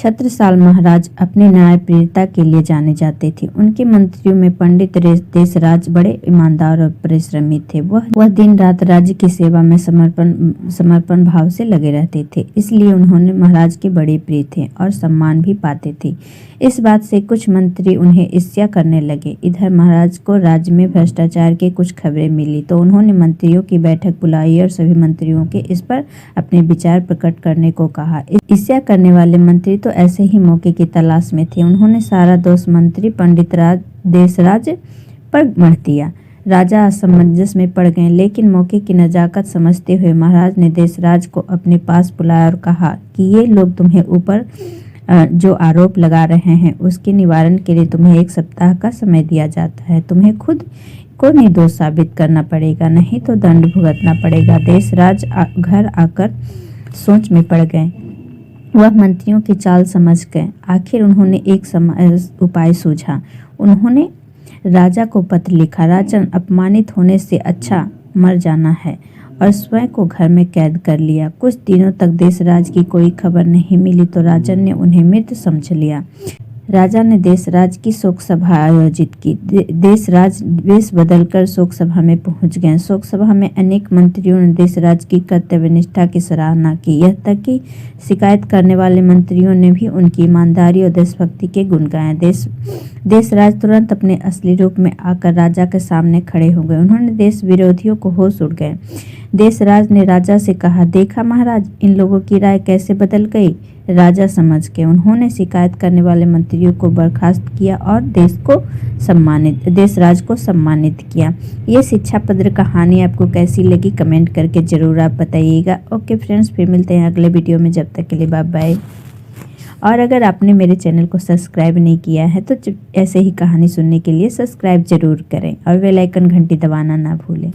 छत्रसाल महाराज अपनी न्यायप्रियता के लिए जाने जाते थे। उनके मंत्रियों में पंडित देशराज बड़े ईमानदार और परिश्रमी थे। वह दिन रात राज्य की सेवा में समर्पण भाव से लगे रहते थे, इसलिए उन्होंने महाराज के बड़े प्रिय थे और सम्मान भी पाते थे। इस बात से कुछ मंत्री उन्हें ईर्ष्या करने लगे। इधर महाराज को राज्य में भ्रष्टाचार की कुछ खबरें मिली तो उन्होंने मंत्रियों की बैठक बुलाई और सभी मंत्रियों के इस पर अपने विचार प्रकट करने को कहा। ईर्ष्या करने वाले मंत्री तो ऐसे ही मौके की तलाश में थे। उन्होंने सारा दोष मंत्री पंडित देशराज पर मढ़ दिया। राजा असमंजस में पड़ गए, लेकिन मौके की नजाकत समझते हुए महाराज ने देशराज को अपने पास बुलाया और कहा कि ये लोग तुम्हें ऊपर जो आरोप लगा रहे हैं उसके निवारण के लिए तुम्हें 1 सप्ताह का समय दिया जाता है। तुम्हें खुद को निर्दोष साबित करना पड़ेगा, नहीं तो दंड भुगतना पड़ेगा। देशराज घर आकर सोच में पड़ गए। वह मंत्रियों की चाल समझ गए। आखिर उन्होंने एक उपाय सूझा। उन्होंने राजा को पत्र लिखा, राजन, अपमानित होने से अच्छा मर जाना है, और स्वयं को घर में कैद कर लिया। कुछ दिनों तक देशराज की कोई खबर नहीं मिली तो राजन ने उन्हें मृत समझ लिया। राजा ने देशराज की शोक सभा आयोजित की। देशराज वेश बदलकर शोक सभा में पहुंच गए। शोक सभा में अनेक मंत्रियों ने देशराज की कर्तव्यनिष्ठा की सराहना की। यह तक कि शिकायत करने वाले मंत्रियों ने भी उनकी ईमानदारी और देशभक्ति के गुण गाए। देशराज तुरंत अपने असली रूप में आकर राजा के सामने खड़े हो गए। उन्होंने देश विरोधियों को होश उड़ गए। देशराज ने राजा से कहा, देखा महाराज, इन लोगों की राय कैसे बदल गई। राजा समझ गए। उन्होंने शिकायत करने वाले मंत्रियों को बर्खास्त किया और देशराज को सम्मानित किया। ये शिक्षाप्रद कहानी आपको कैसी लगी कमेंट करके जरूर आप बताइएगा। ओके फ्रेंड्स, फिर मिलते हैं अगले वीडियो में। जब तक के लिए बाय बाय। और अगर आपने मेरे चैनल को सब्सक्राइब नहीं किया है तो ऐसे ही कहानी सुनने के लिए सब्सक्राइब जरूर करें और बेल आइकन घंटी दबाना ना भूलें।